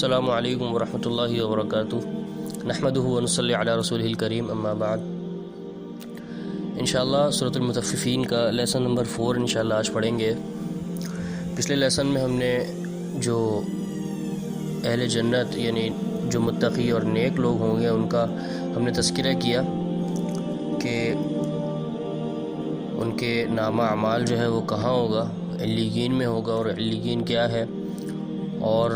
السلام علیکم ورحمۃ اللہ وبرکاتہ۔ نحمدہ ونصلی علی رسولہ الکریم، اما بعد۔ انشاءاللہ سورۃ المطففین کا لیسن نمبر 4 انشاءاللہ آج پڑھیں گے۔ پچھلے لیسن میں ہم نے جو اہل جنت یعنی جو متقی اور نیک لوگ ہوں گے ان کا ہم نے تذکرہ کیا کہ ان کے نامہ اعمال جو ہے وہ کہاں ہوگا، علیین میں ہوگا، اور علیین کیا ہے، اور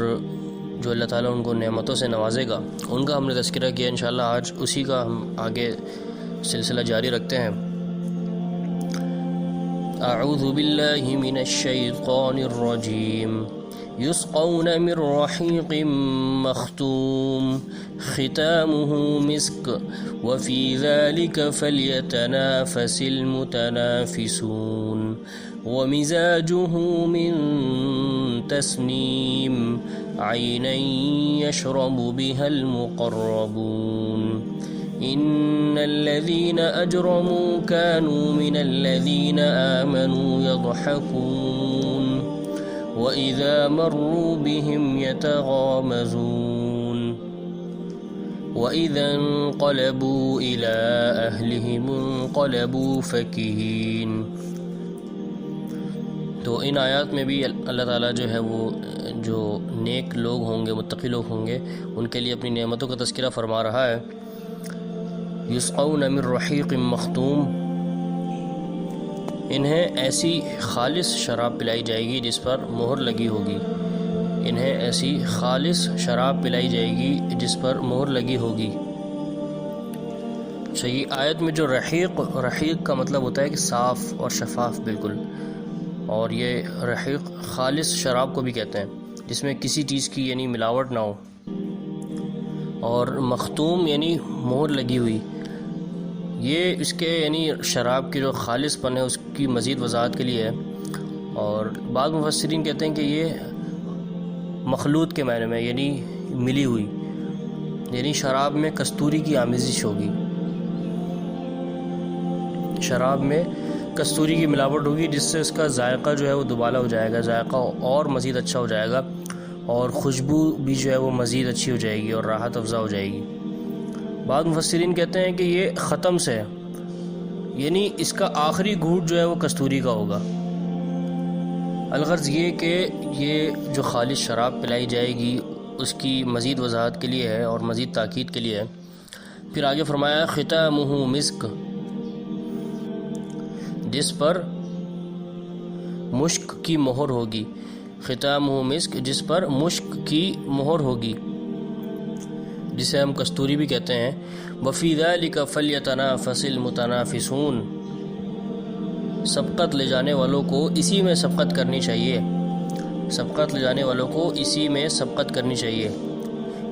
جو اللہ تعالیٰ ان کو نعمتوں سے نوازے گا ان کا ہم نے تذکرہ کیا۔ انشاءاللہ آج اسی کا ہم آگے سلسلہ جاری رکھتے ہیں۔ اعوذ باللہ من الشیطان الرجیم۔ یسقون من رحیق مختوم ختامہ مسک وفی ذلک فلیتنافس المتنافسون ومزاجہ من تسنیم عینا یشرب بها المقربون ان الذین اجرموا كانوا من الذین آمنوا یضحکون وَإِذَا مَرُّوا بِهِمْ يَتَغَامَزُونَ وَإِذَا انقلبوا إِلَىٰ أَهْلِهِمُ انقلبوا فَكِهِينَ۔ تو ان آیات میں بھی اللہ تعالیٰ جو ہے وہ جو نیک لوگ ہوں گے، متقی لوگ ہوں گے، ان کے لیے اپنی نعمتوں کا تذکرہ فرما رہا ہے۔ یسقون من رحیق مختوم، انہیں ایسی خالص شراب پلائی جائے گی جس پر مہر لگی ہوگی۔ انہیں ایسی خالص شراب پلائی جائے گی جس پر مہر لگی ہوگی۔ یہ آیت میں جو رحیق کا مطلب ہوتا ہے کہ صاف اور شفاف بالکل، اور یہ رحیق خالص شراب کو بھی کہتے ہیں جس میں کسی چیز کی یعنی ملاوٹ نہ ہو، اور مختوم یعنی مہر لگی ہوئی۔ یہ اس کے یعنی شراب کی جو خالص پن ہے اس کی مزید وضاحت کے لیے ہے، اور بعض مفسرین کہتے ہیں کہ یہ مخلوط کے معنی میں یعنی ملی ہوئی، یعنی شراب میں کستوری کی آمیزش ہوگی، شراب میں کستوری کی ملاوٹ ہوگی جس سے اس کا ذائقہ جو ہے وہ دوبالا ہو جائے گا، ذائقہ اور مزید اچھا ہو جائے گا، اور خوشبو بھی جو ہے وہ مزید اچھی ہو جائے گی اور راحت افزا ہو جائے گی۔ بعض مفسرین کہتے ہیں کہ یہ ختم سے ہے، یعنی اس کا آخری گھونٹ جو ہے وہ کستوری کا ہوگا۔ الغرض یہ کہ یہ جو خالص شراب پلائی جائے گی اس کی مزید وضاحت کے لیے ہے اور مزید تاکید کے لیے ہے۔ پھر آگے فرمایا ختامہ مسک، جس پر مشک کی مہر ہوگی۔ ختامہ مسک، جس پر مشک کی مہر ہوگی، جسے ہم کستوری بھی کہتے ہیں۔ وفی ذلک فلیتنافس المتنافسون، سبقت لے جانے والوں کو اسی میں سبقت کرنی چاہیے، سبقت لے جانے والوں کو اسی میں سبقت کرنی چاہیے،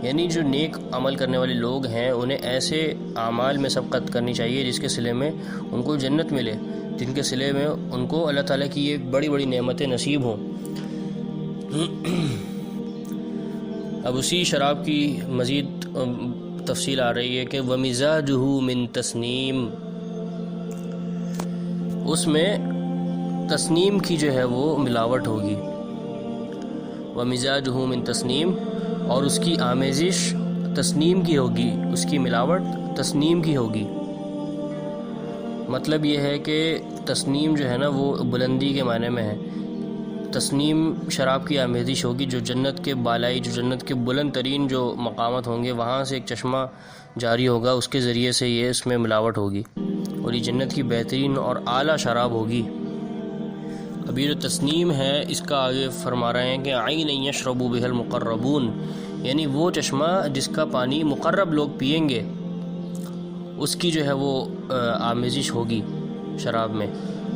یعنی جو نیک عمل کرنے والے لوگ ہیں انہیں ایسے اعمال میں سبقت کرنی چاہیے جس کے صلے میں ان کو جنت ملے، جن کے صلے میں ان کو اللہ تعالیٰ کی یہ بڑی بڑی نعمتیں نصیب ہوں۔ اب اسی شراب کی مزید تفصیل آ رہی ہے کہ وَمِزَاجُهُ مِن تسنیم، اس میں تسنیم کی جو ہے وہ ملاوٹ ہوگی۔ وَمِزَاجُهُ مِن تسنیم، اور اس کی آمیزش تسنیم کی ہوگی، اس کی ملاوٹ تسنیم کی ہوگی۔ مطلب یہ ہے کہ تسنیم جو ہے نا وہ بلندی کے معنی میں ہے۔ تسنیم شراب کی آمیزش ہوگی، جو جنت کے بالائی، جو جنت کے بلند ترین جو مقامات ہوں گے وہاں سے ایک چشمہ جاری ہوگا، اس کے ذریعے سے یہ اس میں ملاوٹ ہوگی، اور یہ جنت کی بہترین اور اعلیٰ شراب ہوگی۔ اب یہ جو تسنیم ہے اس کا آگے فرما رہے ہیں کہ عین یشرب بها المقربون، یعنی وہ چشمہ جس کا پانی مقرب لوگ پئیں گے، اس کی جو ہے وہ آمیزش ہوگی شراب میں۔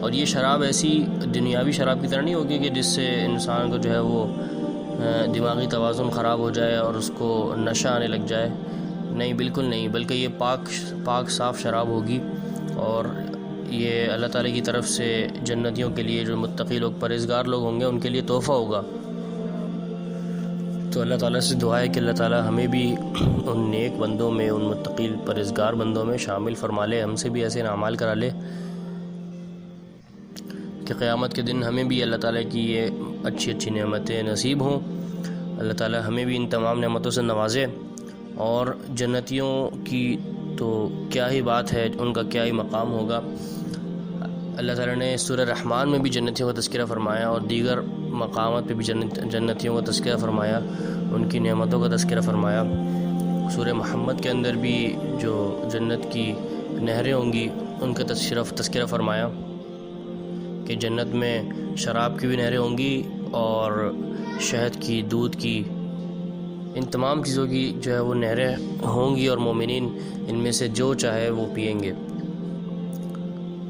اور یہ شراب ایسی دنیاوی شراب کی طرح نہیں ہوگی کہ جس سے انسان کو جو ہے وہ دماغی توازن خراب ہو جائے اور اس کو نشہ آنے لگ جائے، نہیں، بالکل نہیں، بلکہ یہ پاک صاف شراب ہوگی، اور یہ اللہ تعالیٰ کی طرف سے جنتیوں کے لیے، جو متقی لوگ پرہیزگار لوگ ہوں گے ان کے لیے تحفہ ہوگا۔ تو اللہ تعالیٰ سے دعا ہے کہ اللہ تعالیٰ ہمیں بھی ان نیک بندوں میں، ان متقی پرہیزگار بندوں میں شامل فرما لے، ہم سے بھی ایسے اعمال کرا لے کہ قیامت کے دن ہمیں بھی اللہ تعالیٰ کی یہ اچھی اچھی نعمتیں نصیب ہوں، اللہ تعالیٰ ہمیں بھی ان تمام نعمتوں سے نوازے، اور جنتیوں کی تو کیا ہی بات ہے، ان کا کیا ہی مقام ہوگا۔ اللہ تعالیٰ نے سورہ رحمان میں بھی جنتیوں کا تذکرہ فرمایا، اور دیگر مقامات پہ بھی جنتیوں کا تذکرہ فرمایا، ان کی نعمتوں کا تذکرہ فرمایا۔ سورہ محمد کے اندر بھی جو جنت کی نہریں ہوں گی ان کا تذکرہ فرمایا کہ جنت میں شراب کی بھی نہریں ہوں گی، اور شہد کی، دودھ کی، ان تمام چیزوں کی جو ہے وہ نہریں ہوں گی، اور مومنین ان میں سے جو چاہے وہ پئیں گے۔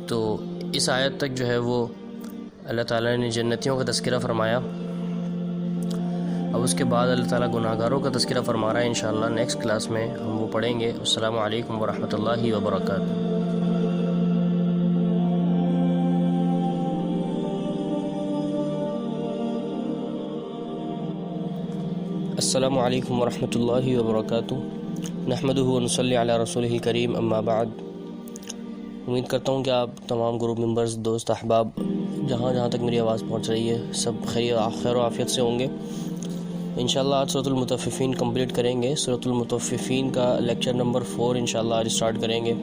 تو اس آیت تک جو ہے وہ اللہ تعالیٰ نے جنتیوں کا تذکرہ فرمایا۔ اب اس کے بعد اللہ تعالیٰ گناہگاروں کا تذکرہ فرما رہا ہے، انشاءاللہ نیکسٹ کلاس میں ہم وہ پڑھیں گے۔ السلام علیکم ورحمۃ اللہ وبرکاتہ۔ السلام علیکم ورحمۃ اللہ وبرکاتہ۔ نحمدہ ونصلی علی رسولہ الکریم، اما بعد۔ امید کرتا ہوں کہ آپ تمام گروپ ممبرز، دوست، احباب، جہاں تک میری آواز پہنچ رہی ہے، سب خیر و عافیت سے ہوں گے۔ انشاءاللہ آج سورۃ المطففین کمپلیٹ کریں گے۔ سورۃ المطففین کا لیکچر نمبر 4 انشاءاللہ آج اسٹارٹ کریں گے۔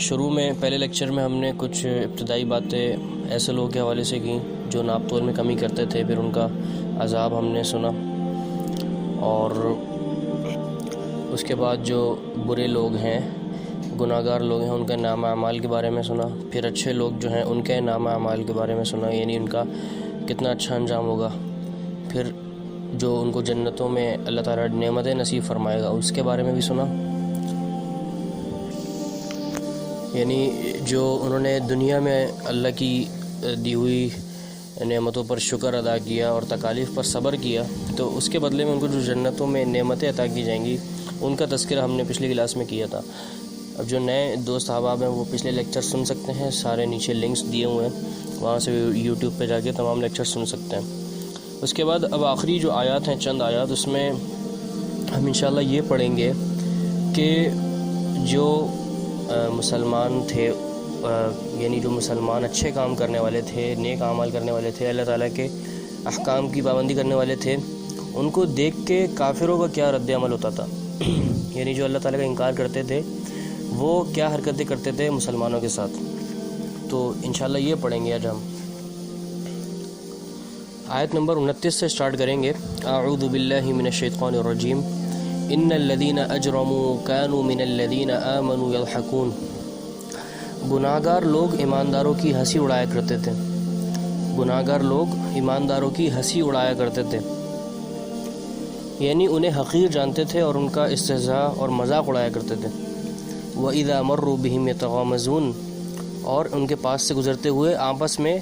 شروع میں پہلے لیکچر میں ہم نے کچھ ابتدائی باتیں ایسے لوگوں کے حوالے سے کی جو ناپ تول میں کمی کرتے تھے، پھر ان کا عذاب ہم نے سنا، اور اس کے بعد جو برے لوگ ہیں، گناہگار لوگ ہیں، ان کا نام اعمال کے بارے میں سنا، پھر اچھے لوگ جو ہیں ان کے نام اعمال کے بارے میں سنا، یعنی ان کا کتنا اچھا انجام ہوگا، پھر جو ان کو جنتوں میں اللہ تعالیٰ نعمتیں نصیب فرمائے گا اس کے بارے میں بھی سنا، یعنی جو انہوں نے دنیا میں اللہ کی دی ہوئی نعمتوں پر شکر ادا کیا اور تکالیف پر صبر کیا، تو اس کے بدلے میں ان کو جو جنتوں میں نعمتیں عطا کی جائیں گی ان کا تذکرہ ہم نے پچھلی کلاس میں کیا تھا۔ اب جو نئے دوست احباب ہیں وہ پچھلے لیکچر سن سکتے ہیں، سارے نیچے لنکس دیے ہوئے ہیں، وہاں سے یوٹیوب پہ جا کے تمام لیکچر سن سکتے ہیں۔ اس کے بعد اب آخری جو آیات ہیں، چند آیات، اس میں ہم انشاءاللہ یہ پڑھیں گے کہ جو مسلمان تھے، یعنی جو مسلمان اچھے کام کرنے والے تھے، نیک اعمال کرنے والے تھے، اللہ تعالیٰ کے احکام کی پابندی کرنے والے تھے، ان کو دیکھ کے کافروں کا کیا رد عمل ہوتا تھا، یعنی جو اللہ تعالیٰ کا انکار کرتے تھے وہ کیا حرکتیں کرتے تھے مسلمانوں کے ساتھ۔ تو انشاءاللہ یہ پڑھیں گے آج ہم۔ آیت نمبر 29 سے سٹارٹ کریں گے۔ اعوذ باللہ من الشیطان الرجیم، ان الذین اجرموا كانوا من الذین آمنوا یضحکون۔ گناہگار لوگ ایمانداروں کی ہنسی اڑایا کرتے تھے، گناہگار لوگ ایمانداروں کی ہنسی اڑایا کرتے تھے، یعنی انہیں حقیر جانتے تھے اور ان کا استہزاء اور مذاق اڑایا کرتے تھے۔ وَإِذَا مَرُّوا بِهِمْ يَتَغَامَزُونَ، اور ان کے پاس سے گزرتے ہوئے آپس میں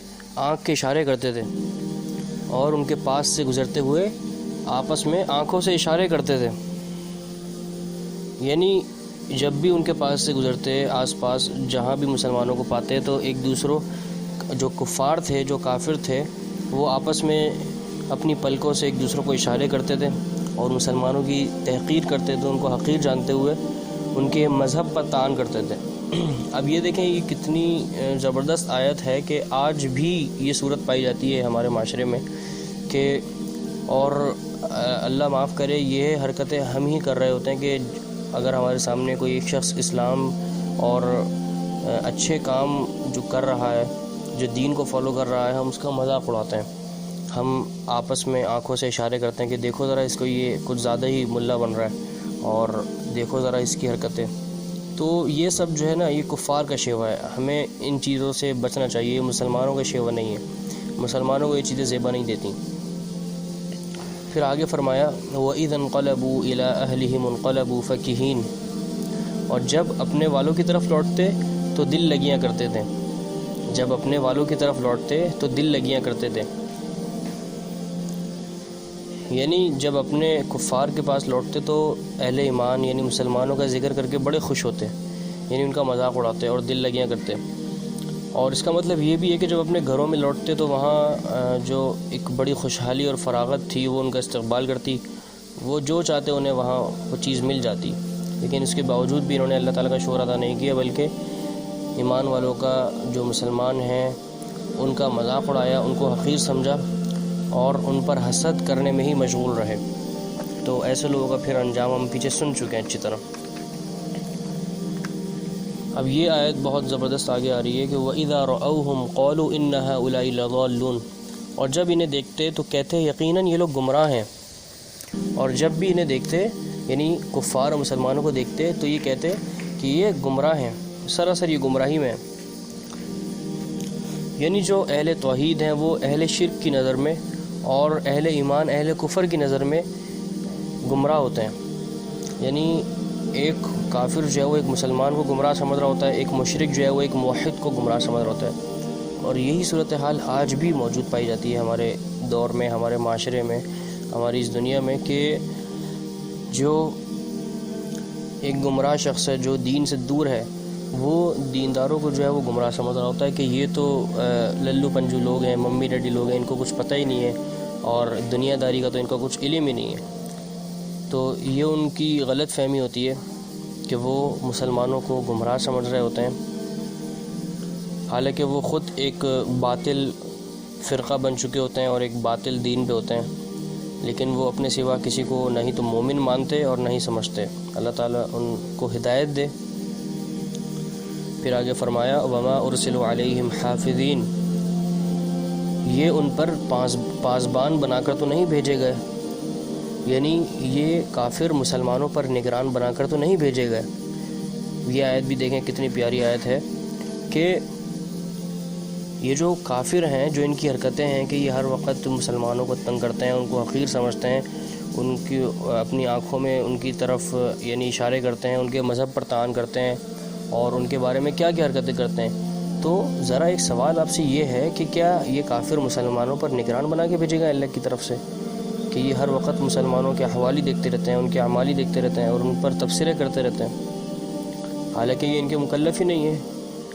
آنکھ کے اشارے کرتے تھے، اور ان کے پاس سے گزرتے ہوئے آپس میں آنکھوں سے اشارے کرتے تھے، یعنی جب بھی ان کے پاس سے گزرتے، آس پاس جہاں بھی مسلمانوں کو پاتے تو ایک دوسروں جو کفار تھے، جو کافر تھے، وہ آپس میں اپنی پلکوں سے ایک دوسروں کو اشارے کرتے تھے اور مسلمانوں کی تحقیر کرتے تھے، ان کو حقیر جانتے ہوئے ان کے مذہب پر طعن کرتے تھے۔ اب یہ دیکھیں یہ کتنی زبردست آیت ہے کہ آج بھی یہ صورت پائی جاتی ہے ہمارے معاشرے میں کہ، اور اللہ معاف کرے، یہ حرکتیں ہم ہی کر رہے ہوتے ہیں کہ اگر ہمارے سامنے کوئی ایک شخص اسلام اور اچھے کام جو کر رہا ہے، جو دین کو فالو کر رہا ہے، ہم اس کا مذاق اڑاتے ہیں، ہم آپس میں آنکھوں سے اشارے کرتے ہیں کہ دیکھو ذرا اس کو، یہ کچھ زیادہ ہی ملا بن رہا ہے، اور دیکھو ذرا اس کی حرکتیں۔ تو یہ سب جو ہے نا، یہ کفار کا شیوہ ہے، ہمیں ان چیزوں سے بچنا چاہیے، یہ مسلمانوں کا شیوہ نہیں ہے، مسلمانوں کو یہ چیزیں زیبا نہیں دیتی۔ پھر آگے فرمایا وَإِذَا انْقَلَبُوا إِلَىٰ أَهْلِهِمُ انْقَلَبُوا فَكِهِينَ، اور جب اپنے والوں کی طرف لوٹتے تو دل لگیاں کرتے تھے، جب اپنے والوں کی طرف لوٹتے تو دل لگیاں کرتے تھے، یعنی جب اپنے کفار کے پاس لوٹتے تو اہل ایمان یعنی مسلمانوں کا ذکر کر کے بڑے خوش ہوتے، یعنی ان کا مذاق اڑاتے اور دل لگیاں کرتے۔ اور اس کا مطلب یہ بھی ہے کہ جب اپنے گھروں میں لوٹتے تو وہاں جو ایک بڑی خوشحالی اور فراغت تھی وہ ان کا استقبال کرتی، وہ جو چاہتے انہیں وہاں وہ چیز مل جاتی، لیکن اس کے باوجود بھی انہوں نے اللہ تعالیٰ کا شکر ادا نہیں کیا، بلکہ ایمان والوں کا، جو مسلمان ہیں، ان کا مذاق اڑایا، ان کو حقیر سمجھا، اور ان پر حسد کرنے میں ہی مشغول رہے۔ تو ایسے لوگوں کا پھر انجام ہم پیچھے سن چکے ہیں اچھی طرح۔ اب یہ آیت بہت زبردست آگے آ رہی ہے کہ وَإِذَا رَأَوْهُمْ قَالُوا إِنَّ هَؤُلَاءِ لَضَالُّونَ، اور جب انہیں دیکھتے تو کہتے یقیناً یہ لوگ گمراہ ہیں۔ اور جب بھی انہیں دیکھتے یعنی کفار و مسلمانوں کو دیکھتے تو یہ کہتے کہ یہ گمراہ ہیں، سراسر یہ گمراہی میں ہیں۔ یعنی جو اہل توحید ہیں وہ اہل شرک کی نظر میں اور اہل ایمان اہل کفر کی نظر میں گمراہ ہوتے ہیں۔ یعنی ایک کافر جو ہے وہ ایک مسلمان کو گمراہ سمجھ رہا ہوتا ہے، ایک مشرک جو ہے وہ ایک موحد کو گمراہ سمجھ رہا ہوتا ہے۔ اور یہی صورتحال آج بھی موجود پائی جاتی ہے ہمارے دور میں، ہمارے معاشرے میں، ہماری اس دنیا میں، کہ جو ایک گمراہ شخص ہے جو دین سے دور ہے وہ دینداروں کو جو ہے وہ گمراہ سمجھ رہا ہوتا ہے کہ یہ تو للو پنجو لوگ ہیں، ممی ڈیڈی لوگ ہیں، ان کو کچھ پتہ ہی نہیں ہے اور دنیا داری کا تو ان کا کچھ علم ہی نہیں ہے۔ تو یہ ان کی غلط فہمی ہوتی ہے کہ وہ مسلمانوں کو گمراہ سمجھ رہے ہوتے ہیں، حالانکہ وہ خود ایک باطل فرقہ بن چکے ہوتے ہیں اور ایک باطل دین پہ ہوتے ہیں، لیکن وہ اپنے سوا کسی کو نہ ہی تو مومن مانتے اور نہ ہی سمجھتے۔ اللہ تعالیٰ ان کو ہدایت دے۔ پھر آگے فرمایا وَمَا أُرْسِلُوا عَلَيْهِمْ حَافِظِينَ، یہ ان پر پاسبان بنا کر تو نہیں بھیجے گئے، یعنی یہ کافر مسلمانوں پر نگران بنا کر تو نہیں بھیجے گئے۔ یہ آیت بھی دیکھیں کتنی پیاری آیت ہے کہ یہ جو کافر ہیں، جو ان کی حرکتیں ہیں کہ یہ ہر وقت مسلمانوں کو تنگ کرتے ہیں، ان کو حقیر سمجھتے ہیں، ان کی اپنی آنکھوں میں ان کی طرف یعنی اشارے کرتے ہیں، ان کے مذہب پر طعن کرتے ہیں اور ان کے بارے میں کیا کیا حرکتیں کرتے ہیں۔ تو ذرا ایک سوال آپ سے یہ ہے کہ کیا یہ کافر مسلمانوں پر نگران بنا کے بھیجے گا اللہ کی طرف سے کہ یہ ہر وقت مسلمانوں کے احوال ہی دیکھتے رہتے ہیں، ان کے اعمال ہی دیکھتے رہتے ہیں اور ان پر تبصرے کرتے رہتے ہیں، حالانکہ یہ ان کے مکلف ہی نہیں ہے۔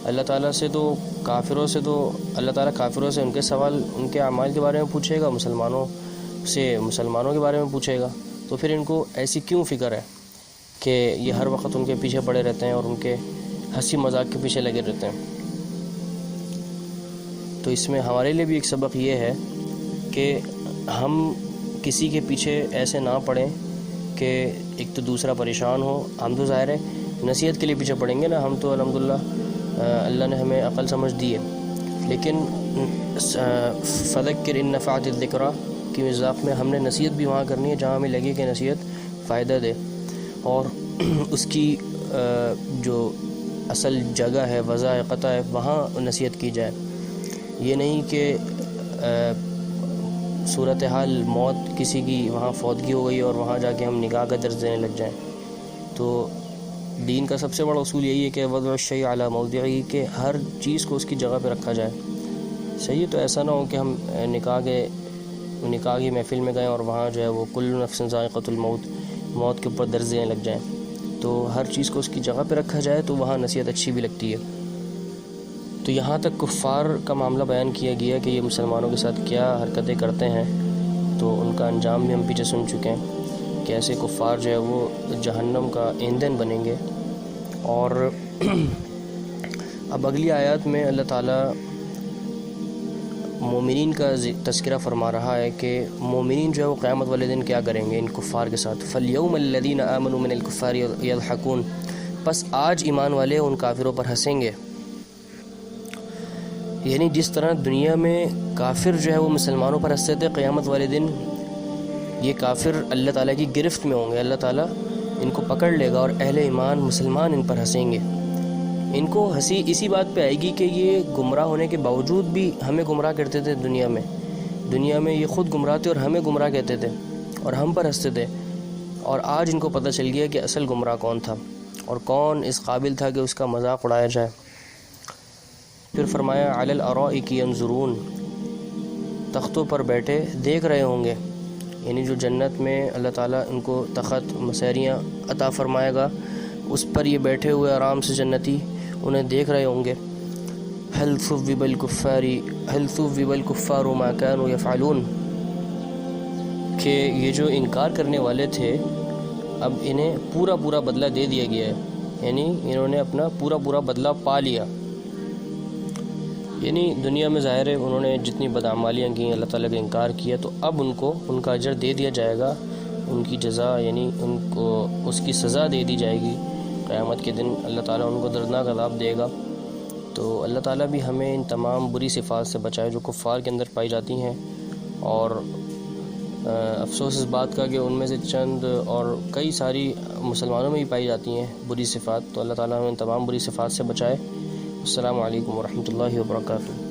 اللہ تعالیٰ سے تو کافروں سے تو اللہ تعالیٰ کافروں سے ان کے سوال ان کے اعمال کے بارے میں پوچھے گا، مسلمانوں سے مسلمانوں کے بارے میں پوچھے گا، تو پھر ان کو ایسی کیوں فکر ہے کہ یہ ہر وقت ان کے پیچھے پڑے رہتے ہیں اور ان کے ہنسی مذاق کے پیچھے لگے رہتے ہیں۔ تو اس میں ہمارے لیے بھی ایک سبق یہ ہے کہ ہم کسی کے پیچھے ایسے نہ پڑیں کہ ایک تو دوسرا پریشان ہو۔ ہم تو ظاہر ہے نصیحت کے لیے پیچھے پڑیں گے نا، ہم تو الحمدللہ اللہ نے ہمیں عقل سمجھ دی ہے، لیکن فذکر ان نفعت الذکریٰ کی مذاق میں ہم نے نصیحت بھی وہاں کرنی ہے جہاں ہمیں لگے کہ نصیحت فائدہ دے، اور اس کی جو اصل جگہ ہے، وضع قطع ہے، وہاں نصیحت کی جائے۔ یہ نہیں کہ صورتحال موت کسی کی وہاں فوتگی ہو گئی اور وہاں جا کے ہم نکاح کا درس دینے لگ جائیں۔ تو دین کا سب سے بڑا اصول یہی ہے کہ وضع الشیء علی موضعہ، کہ ہر چیز کو اس کی جگہ پہ رکھا جائے۔ صحیح، تو ایسا نہ ہو کہ ہم نکاح کی محفل میں گئیں اور وہاں جو ہے وہ کل نفس ذائقۃ الموت، موت کے اوپر درس دینے لگ جائیں۔ تو ہر چیز کو اس کی جگہ پہ رکھا جائے تو وہاں نصیحت اچھی بھی لگتی ہے۔ تو یہاں تک کفار کا معاملہ بیان کیا گیا کہ یہ مسلمانوں کے ساتھ کیا حرکتیں کرتے ہیں، تو ان کا انجام بھی ہم پیچھے سن چکے ہیں کہ ایسے کفار جو ہے وہ جہنم کا ایندھن بنیں گے۔ اور اب اگلی آیات میں اللہ تعالیٰ مومنین کا تذکرہ فرما رہا ہے کہ مومنین جو ہے وہ قیامت والے دن کیا کریں گے ان کفار کے ساتھ۔ فَالْيَوْمَ الَّذِينَ آمَنُوا مِنَ الْكُفَّارِ يَضْحَكُونَ، پس آج ایمان والے ان کافروں پر ہنسیں گے۔ یعنی جس طرح دنیا میں کافر جو ہے وہ مسلمانوں پر ہنستے تھے، قیامت والے دن یہ کافر اللہ تعالیٰ کی گرفت میں ہوں گے، اللہ تعالیٰ ان کو پکڑ لے گا اور اہل ایمان مسلمان ان پر ہنسیں گے۔ ان کو ہنسی اسی بات پہ آئے گی کہ یہ گمراہ ہونے کے باوجود بھی ہمیں گمراہ کرتے تھے دنیا میں یہ خود گمراہ تھے اور ہمیں گمراہ کہتے تھے اور ہم پر ہنستے تھے، اور آج ان کو پتہ چل گیا کہ اصل گمراہ کون تھا اور کون اس قابل تھا کہ اس کا مذاق اڑایا جائے۔ پھر فرمایا علی الارائک ینظرون، تختوں پر بیٹھے دیکھ رہے ہوں گے، یعنی جو جنت میں اللہ تعالیٰ ان کو تخت مسیریاں عطا فرمائے گا، اس پر یہ بیٹھے ہوئے آرام سے جنتی انہیں دیکھ رہے ہوں گے۔ هل ثوب الكفار ما كانوا يفعلون، کہ یہ جو انکار کرنے والے تھے اب انہیں پورا بدلہ دے دیا گیا ہے، یعنی انہوں نے اپنا پورا بدلہ پا لیا۔ یعنی دنیا میں ظاہر ہے انہوں نے جتنی بدعمالیاں کی، اللہ تعالیٰ کا انکار کیا، تو اب ان کو ان کا اجر دے دیا جائے گا، ان کی جزا یعنی ان کو اس کی سزا دے دی جائے گی۔ قیامت کے دن اللہ تعالیٰ ان کو دردناک عذاب دے گا۔ تو اللہ تعالیٰ بھی ہمیں ان تمام بری صفات سے بچائے جو کفار کے اندر پائی جاتی ہیں، اور افسوس اس بات کا کہ ان میں سے چند اور کئی ساری مسلمانوں میں بھی پائی جاتی ہیں بری صفات۔ تو اللہ تعالیٰ ہمیں ان تمام بری صفات سے بچائے۔ السلام علیکم ورحمۃ اللہ وبرکاتہ۔